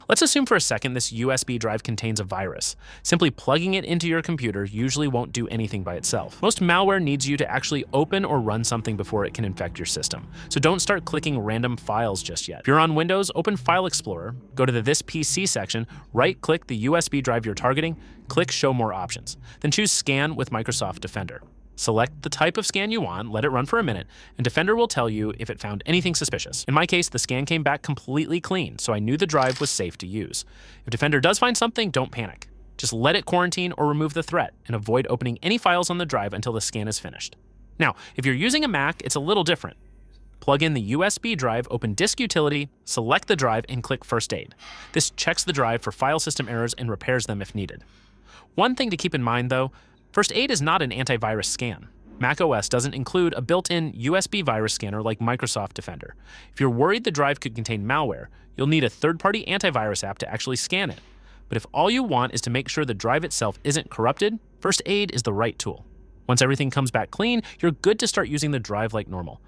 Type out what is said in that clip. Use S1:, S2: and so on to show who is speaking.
S1: Let's assume for a second this USB drive contains a virus. Simply plugging it into your computer usually won't do anything by itself. Most malware needs you to actually open or run something before it can infect your system. So don't start clicking random files just yet. If you're on Windows, open File Explorer, go to the This PC section, right-click the USB drive you're targeting, click Show More Options. Then choose Scan with Microsoft Defender. Select the type of scan you want, let it run for a minute, and Defender will tell you if it found anything suspicious. In my case, the scan came back completely clean, so I knew the drive was safe to use. If Defender does find something, don't panic. Just let it quarantine or remove the threat, and avoid opening any files on the drive until the scan is finished. Now, if you're using a Mac, it's a little different. Plug in the USB drive, open Disk Utility, select the drive, and click First Aid. This checks the drive for file system errors and repairs them if needed. One thing to keep in mind, though, First Aid is not an antivirus scan. macOS doesn't include a built-in USB virus scanner like Microsoft Defender. If you're worried the drive could contain malware, you'll need a third-party antivirus app to actually scan it. But if all you want is to make sure the drive itself isn't corrupted, First Aid is the right tool. Once everything comes back clean, you're good to start using the drive like normal.